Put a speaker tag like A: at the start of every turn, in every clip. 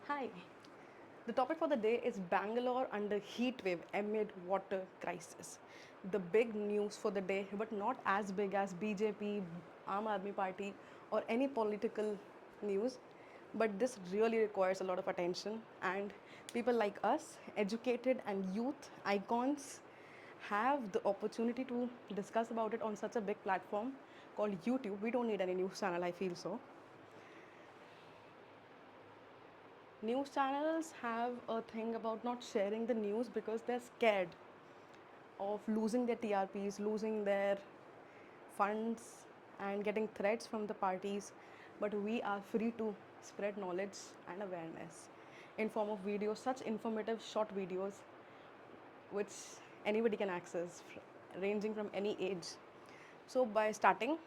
A: Hi. The topic for the day is Bangalore under heat wave amid water crisis. The big news for the day, but not as big as BJP, Aam Aadmi Party, or any political news. But this really requires a lot of attention, and people like us, educated and youth icons, have the opportunity to discuss about it on such a big platform called YouTube. We don't need any news channel, I feel so. News channels have a thing about not sharing the news because they're scared of losing their TRPs, losing their funds, and getting threats from the parties. But we are free to spread knowledge and awareness in form of videos, such informative short videos which anybody can access, ranging from any age. So by starting,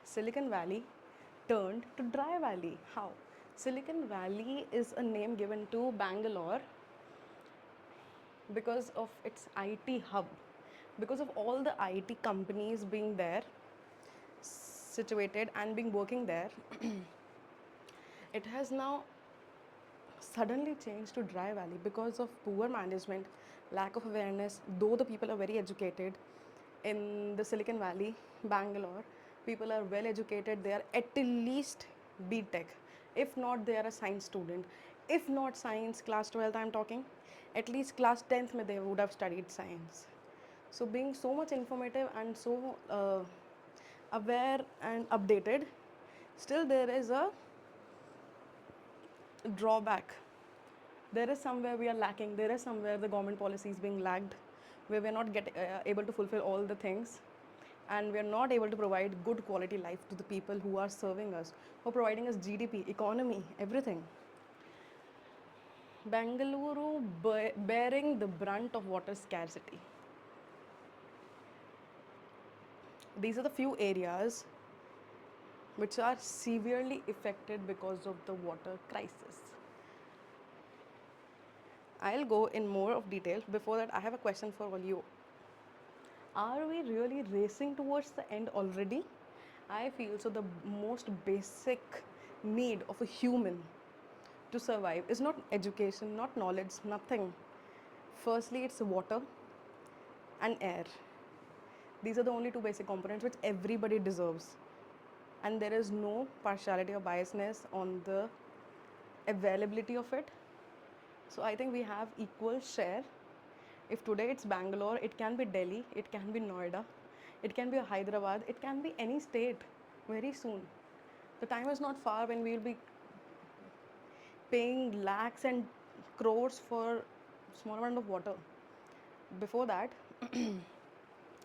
A: Silicon Valley turned to Dry Valley. How? Silicon Valley is a name given to Bangalore because of its IT hub, because of all the IT companies being there, situated and being working there. It has now suddenly changed to Dry Valley because of poor management, lack of awareness. Though the people are very educated in the Silicon Valley, Bangalore, people are well educated. They are at least B Tech. If not, they are a science student. If not science, class 12th, I'm talking, at least class 10th, mein they would have studied science. So, being so much informative and so aware and updated, still there is a drawback. There is somewhere we are lacking. There is somewhere the government policy is being lagged, where we're not able to fulfill all the things, and we're not able to provide good quality life to the people who are serving us, who are providing us GDP, economy, everything. Bengaluru bearing the brunt of water scarcity. These are the few areas which are severely affected because of the water crisis. I'll go in more of detail. Before that, I have a question for all you. Are we really racing towards the end already? I feel so. The most basic need of a human to survive is not education, not knowledge, nothing. Firstly, it's water and air. These are the only two basic components which everybody deserves. And there is no partiality or biasness on the availability of it. So I think we have equal share. If today it's Bangalore, it can be Delhi, it can be Noida, it can be Hyderabad, it can be any state very soon. The time is not far when we will be paying lakhs and crores for small amount of water. Before that,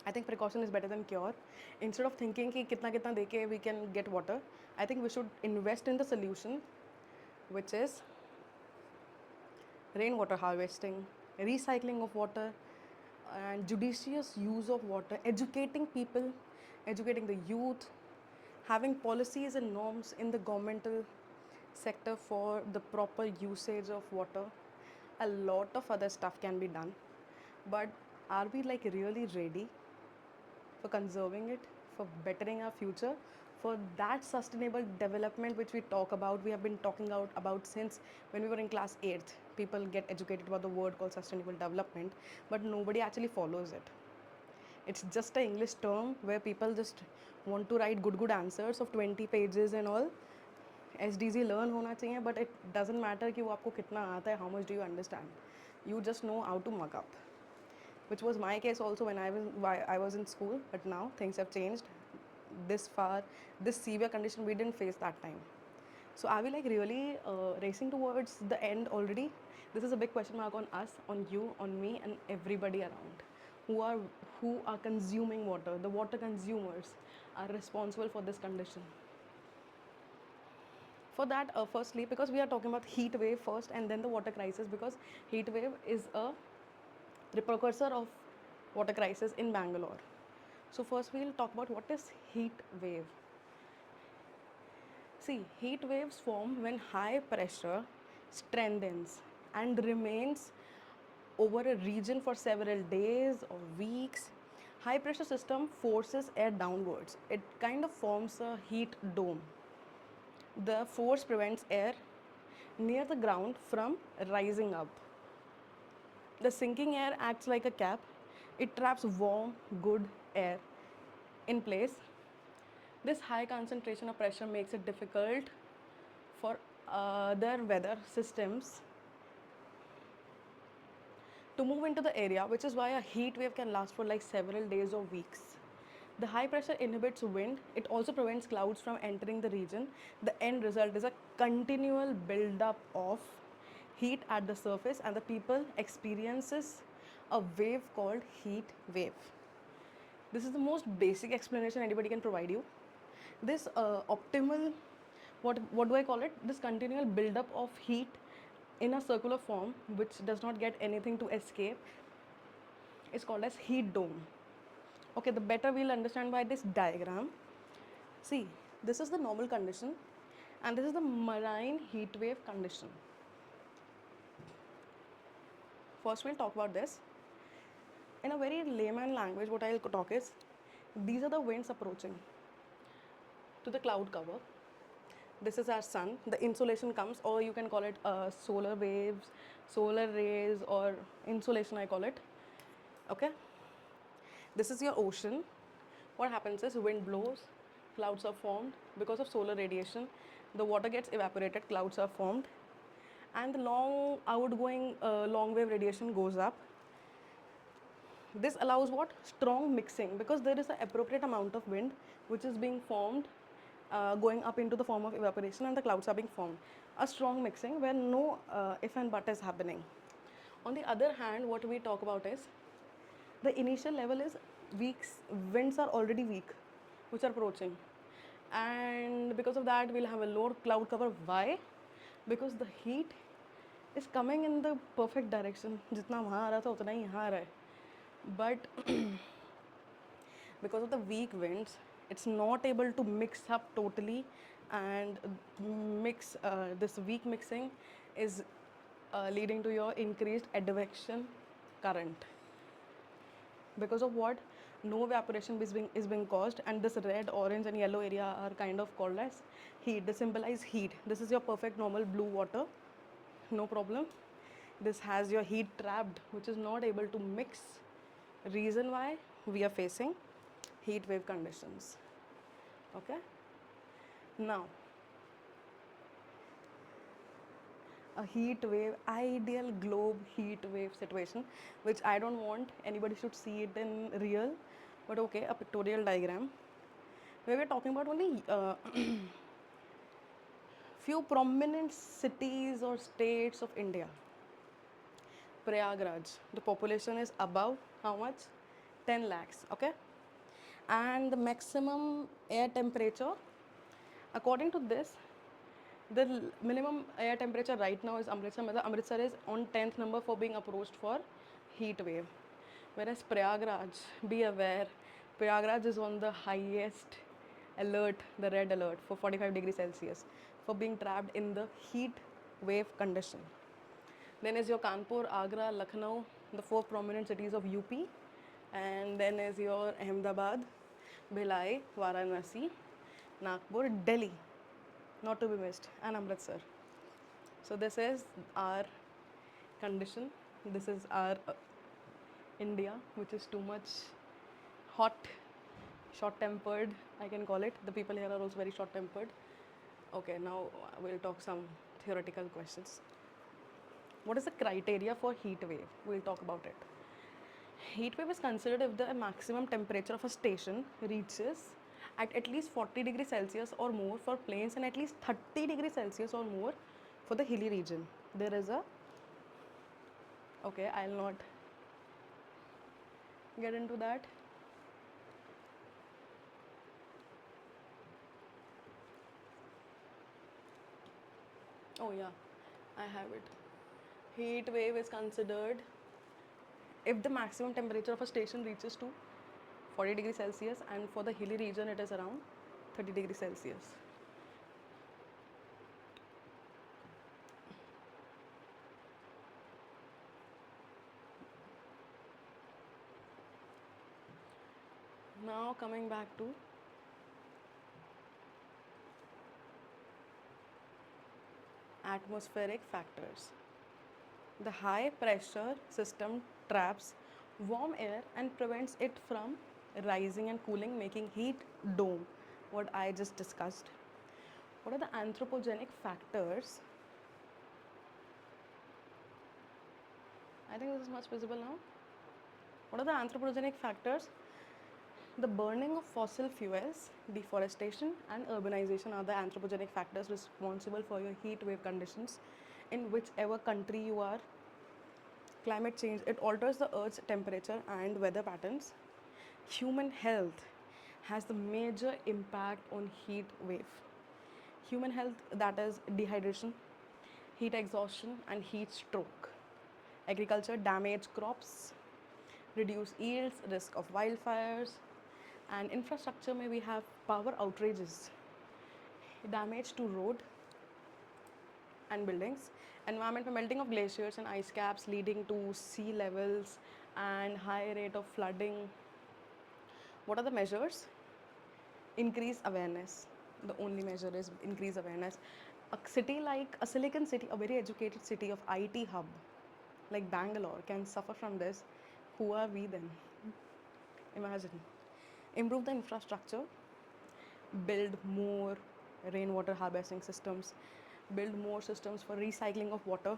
A: I think precaution is better than cure. Instead of thinking कि कितना कितना देके we can get water, I think we should invest in the solution, which is rainwater harvesting, recycling of water, and judicious use of water, educating people, educating the youth, having policies and norms in the governmental sector for the proper usage of water. A lot of other stuff can be done, but are we like really ready for conserving it, for bettering our future, for that sustainable development which we talk about? We have been talking about since when we were in class 8th. People get educated about the word called sustainable development, but nobody actually follows it. It's just an English term where people just want to write good answers of 20 pages and all. SDG learn होना चाहिए, but it doesn't matter कि वो आपको कितना आता है, how much do you understand. You just know how to mug up, which was my case also when I was in school, but now things have changed. This far, this severe condition we didn't face that time. So are we like really racing towards the end already? This is a big question mark on us, on you, on me, and everybody around who are who are consuming water. The water consumers are responsible for this condition. For that, firstly, because we are talking about heat wave first and then the water crisis, because heat wave is the precursor of water crisis in Bangalore. So first we'll talk about what is heat wave. See, heat waves form when high pressure strengthens and remains over a region for several days or weeks. High pressure system forces air downwards. It kind of forms a heat dome. The force prevents air near the ground from rising up. The sinking air acts like a cap. It traps warm, good air in place. This high concentration of pressure makes it difficult for other weather systems to move into the area, which is why a heat wave can last for like several days or weeks. The high pressure inhibits wind. It also prevents clouds from entering the region. The end result is a continual build-up of heat at the surface, and the people experiences a wave called heat wave. This is the most basic explanation anybody can provide you. This optimal, what do I call it? This continual build-up of heat in a circular form, which does not get anything to escape, is called as heat dome. Okay, the better we'll understand by this diagram. See, this is the normal condition, and this is the marine heat wave condition. First, we'll talk about this. In a very layman language, what I'll talk is, these are the winds approaching to the cloud cover. This is our sun. The insolation comes, or you can call it solar waves, solar rays, or insolation, I call it. Okay? This is your ocean. What happens is wind blows, clouds are formed. Because of solar radiation, the water gets evaporated, clouds are formed, and the long outgoing long wave radiation goes up. This allows what? Strong mixing, because there is an appropriate amount of wind which is being formed, going up into the form of evaporation, and the clouds are being formed. A strong mixing where no if and but is happening. On the other hand, what we talk about is the initial level is weeks, winds are already weak, which are approaching. And because of that, we'll have a low cloud cover. Why? Because the heat is coming in the perfect direction. जितना वहाँ आ रहा था उतना ही यहाँ आ रहा है. But because of the weak winds, it's not able to mix up totally, and mix this weak mixing is leading to your increased advection current. Because of what? No evaporation is being caused, and this red, orange, and yellow area are kind of called as heat. They symbolize heat. This is your perfect normal blue water, no problem. This has your heat trapped, which is not able to mix. Reason why? We are facing heat wave conditions. Okay? Now, a heat wave, ideal globe heat wave situation, which I don't want anybody should see it in real, but okay, a pictorial diagram where we're talking about only few prominent cities or states of India. Prayagraj, the population is above how much? 10 lakhs, okay? And the maximum air temperature, according to this, the minimum air temperature right now is Amritsar. Amritsar is on 10th number for being approached for heat wave. Whereas Prayagraj, be aware, Prayagraj is on the highest alert, the red alert for 45 degrees Celsius for being trapped in the heat wave condition. Then is your Kanpur, Agra, Lucknow, the four prominent cities of UP. And then is your Ahmedabad, Bhilai, Varanasi, Nagpur, Delhi, not to be missed, and Amritsar. So this is our condition. This is our India, which is too much hot, short-tempered, I can call it. The people here are also very short-tempered. Okay, now we'll talk some theoretical questions. What is the criteria for heat wave? We'll talk about it. Heat wave is considered if the maximum temperature of a station reaches at least 40 degrees Celsius or more for plains, and at least 30 degrees Celsius or more for the hilly region. There is a, okay, I'll not get into that. Oh yeah, I have it. Heat wave is considered if the maximum temperature of a station reaches to 40 degrees Celsius, and for the hilly region it is around 30 degrees Celsius. Now coming back to Atmospheric factors. The high pressure system traps warm air and prevents it from rising and cooling, making heat dome, what I just discussed. What are the anthropogenic factors? I think this is much visible now. What are the anthropogenic factors? The burning of fossil fuels, deforestation, and urbanization are the anthropogenic factors responsible for your heat wave conditions in whichever country you are. Climate change, it alters the Earth's temperature and weather patterns. Human health has the major impact on heat wave. Human health, that is dehydration, heat exhaustion, and heat stroke. Agriculture, damage crops, reduce yields, risk of wildfires, and infrastructure may we have power outrages, damage to road and buildings, environment melting of glaciers and ice caps leading to sea levels and high rate of flooding. What are the measures? Increase awareness. The only measure is increase awareness. A city like a Silicon City, a very educated city of IT hub like Bangalore can suffer from this. Who are we then? Imagine. Improve the infrastructure, build more rainwater harvesting systems, build more systems for recycling of water,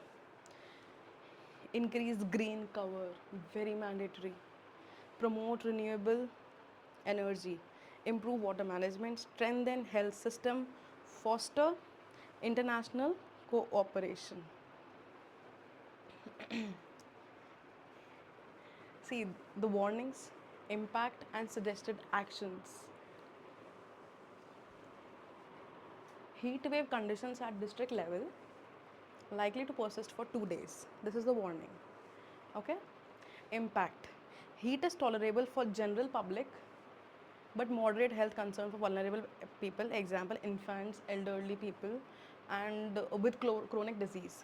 A: increase green cover, very mandatory, promote renewable energy, improve water management, strengthen health system, foster international cooperation. See the warnings, impact and suggested actions. Heat wave conditions at district level likely to persist for 2 days. This is the warning. Okay? Impact. Heat is tolerable for general public but moderate health concern for vulnerable people, example infants, elderly people, and with chronic disease.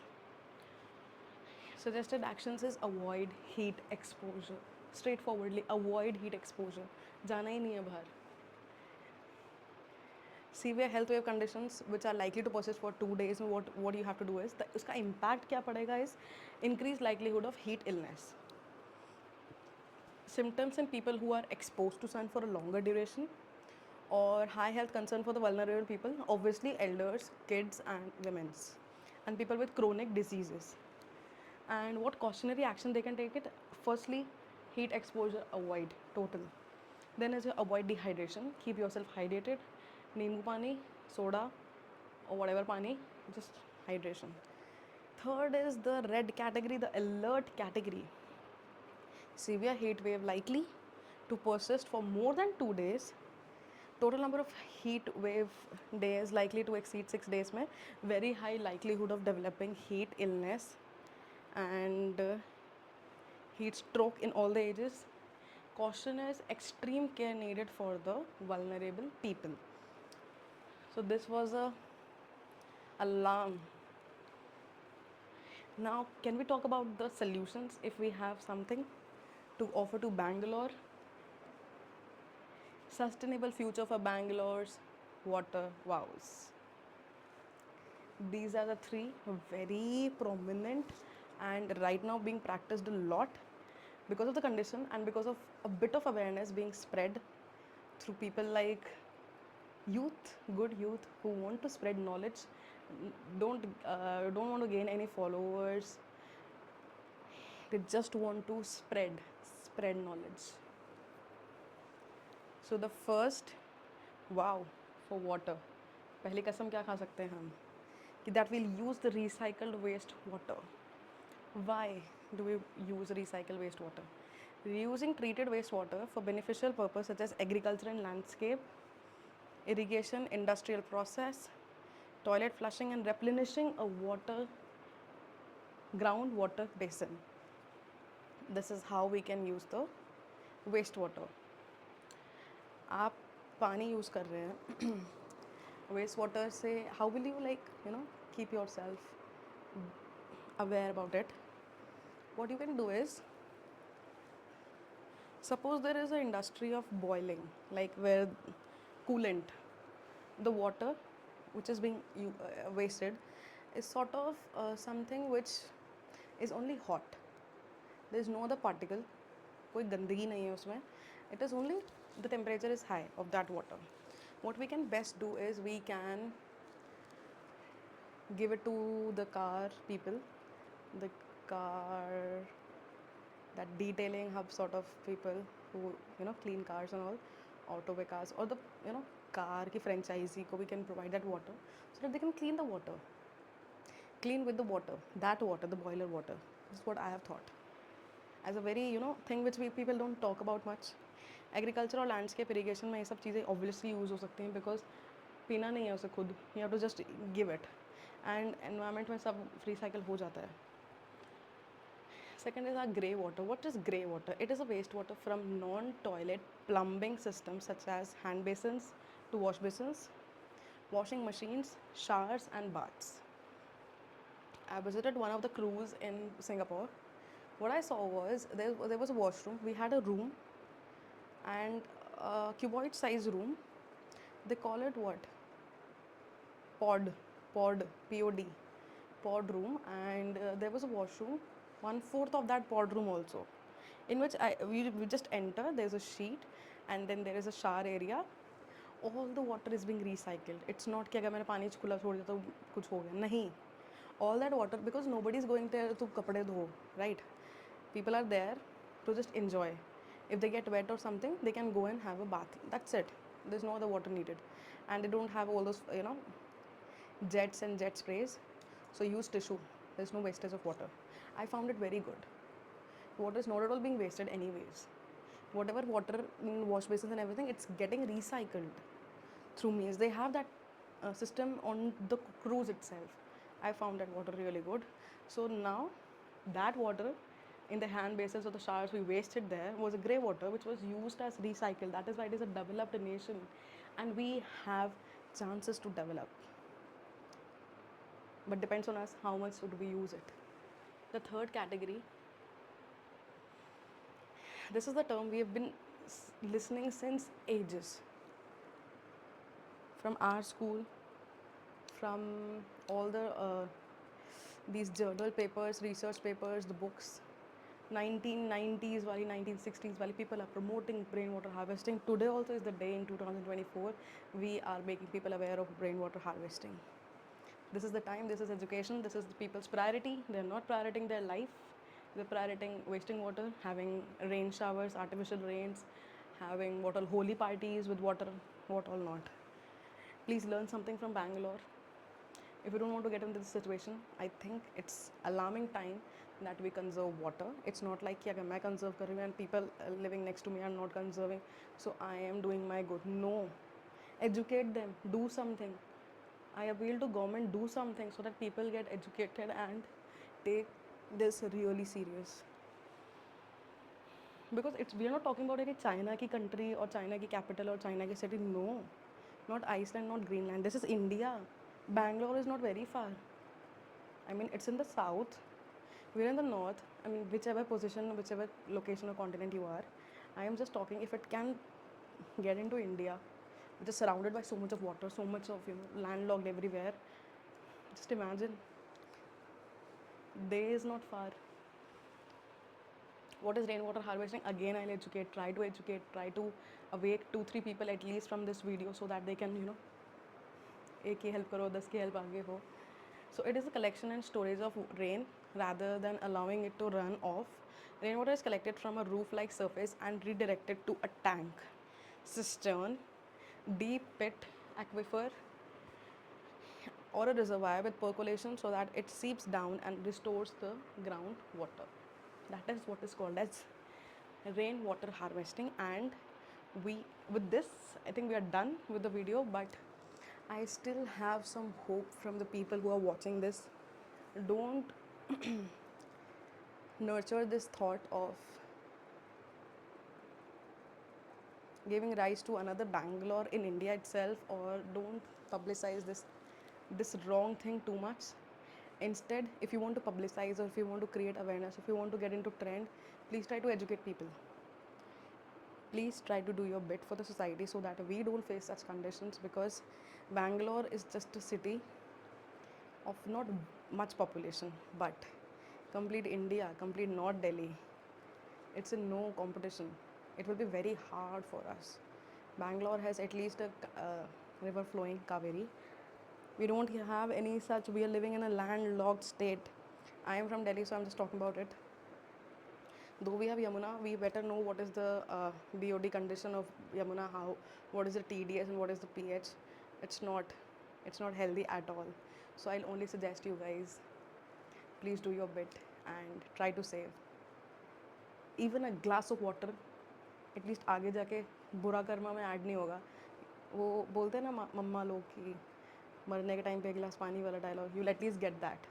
A: Suggested actions is avoid heat exposure. Straightforwardly, avoid heat exposure. जाना ही नहीं है बाहर. Severe health wave conditions which are likely to persist for 2 days, what you have to do is उसका impact क्या पड़ेगा is increased likelihood of heat illness. Symptoms in people who are exposed to sun for a longer duration, or high health concern for the vulnerable people, obviously elders, kids, and women's, and people with chronic diseases. And what cautionary action they can take it? Firstly, heat exposure avoid total. Then is avoid dehydration. Keep yourself hydrated. Neemu pani, soda, or whatever pani, just hydration. Third is the red category, the alert category. Severe heat wave likely to persist for more than 2 days. Total number of heat wave days likely to exceed 6 days में very high likelihood of developing heat illness and heat stroke in all the ages. Caution is extreme care needed for the vulnerable people. So this was a alarm. Now can we talk about the solutions if we have something to offer to Bangalore? Sustainable future for Bangalore's water vows. These are the 3 very prominent and right now being practiced a lot because of the condition and because of a bit of awareness being spread through people like youth, good youth who want to spread knowledge, don't want to gain any followers. They just want to spread knowledge. So the first wow for water. पहली कसम क्या खा सकते हैं हम कि that we'll use the recycled waste water. Why do we use recycled wastewater? Reusing treated wastewater for beneficial purpose such as agriculture and landscape, irrigation, industrial process, toilet flushing and replenishing a groundwater basin. This is how we can use the wastewater. आप पानी use कर रहे हैं waste water से, how will you keep yourself aware about it? What you can do is, suppose there is an industry of boiling, like where coolant, the water which is being wasted is sort of something which is only hot. There is no other particle, कोई गंदगी नहीं है उसमें. It is only the temperature is high of that water. What we can best do is we can give it to the car people, the car, that detailing hub sort of people who clean cars and all, auto cars, or the car ki franchisee ko we can provide that water so that they can clean the water, clean with the water, that water, the boiler water. This is what I have thought as a very thing which we people don't talk about much. Agriculture और landscape irrigation में ये सब चीज़ें obviously use हो सकती हैं because पीना नहीं है उसे खुद, you have to just give it, and environment में सब रिसाइकल हो जाता है. Second is our grey water. What is grey water? It is a wastewater from non-toilet plumbing systems such as hand basins to wash basins, washing machines, showers and baths. I visited one of the cruise in Singapore. What I saw was there was a washroom. We had a room and a cuboid size room. They call it what? Pod, P-O-D, pod room, and there was a washroom, 1/4 of that pod room also, in which we just enter. There's a sheet, and then there is a shower area. All the water is being recycled. It's not कि अगर मैंने पानी खुला छोड़ दिया तो कुछ हो गया, नहीं. All that water, because nobody is going there to कपड़े धो, right? People are there to just enjoy. If they get wet or something, they can go and have a bath. That's it. There's no other water needed, and they don't have all those jets and jet sprays. So use tissue. There's no wastage of water. I found it very good. Water is not at all being wasted anyways. Whatever water in wash basins and everything, it's getting recycled through means. They have that system on the cruise itself. I found that water really good. So now that water in the hand basins or the showers we wasted there was a grey water which was used as recycled. That is why it is a developed nation and we have chances to develop. But depends on us how much would we use it. The third category, this is the term we have been listening since ages. From our school, from all the these journal papers, research papers, the books. 1990s wali, 1960s wali people are promoting rainwater harvesting. Today also is the day in 2024 we are making people aware of rainwater harvesting. This is the time, this is education, this is the people's priority. They're not prioritizing their life, they're prioritizing wasting water, having rain showers, artificial rains, having what all holy parties with water, what all not. Please learn something from Bangalore. If you don't want to get into this situation, I think it's alarming time that we conserve water. It's not like कि अगर मैं conserve कर रही हूँ and people living next to me are not conserving, so I am doing my good. No, educate them, do something. I appeal to government, do something so that people get educated and take this really serious. Because we are not talking about any China ki country or China ki capital or China ki city. No, not Iceland, not Greenland. This is India. Bangalore is not very far. I mean, it's in the south. We're in the north. I mean, whichever position, whichever location or continent you are. I am just talking if it can get into India, which is surrounded by so much of water, so much of landlocked everywhere. Just imagine. Day is not far. What is rainwater harvesting? Again, I'll educate, try to awake 2-3 people at least from this video so that they can, एक की help करो, 10 की help आगे हो. So it is a collection and storage of rain rather than allowing it to run off. Rainwater is collected from a roof-like surface and redirected to a tank, cistern, deep pit, aquifer, or a reservoir with percolation so that it seeps down and restores the ground water. That is what is called as rainwater harvesting. And with this, I think we are done with the video, but I still have some hope from the people who are watching this. Don't nurture this thought of giving rise to another Bangalore in India itself, or don't publicize this wrong thing too much. Instead, if you want to publicize or if you want to create awareness, if you want to get into trend, please try to educate people. Please try to do your bit for the society so that we don't face such conditions, because Bangalore is just a city of not much population, but complete India, complete North Delhi, it's in no competition. It will be very hard for us. Bangalore has at least a river flowing, Kaveri. We don't have any such. We are living in a landlocked state. I am from Delhi, so I'm just talking about it. Though we have Yamuna, we better know what is the BOD condition of Yamuna, how, what is the TDS and what is the pH. It's not, it's not healthy at all. So I'll only suggest you guys, please do your bit and try to save. Even a glass of water, at least आगे जाके बुरा कर्मा में add नहीं होगा. वो बोलते हैं ना मम्मा लोग कि मरने के टाइम पे एक गिलास पानी वाला dialogue, you at least get that.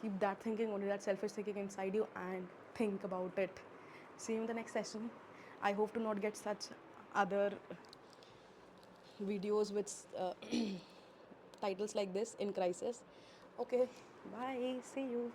A: Keep that thinking only, that selfish thinking inside you, and think about it. See you in the next session. I hope to not get such other videos with titles like this in crisis. Okay, bye. See you.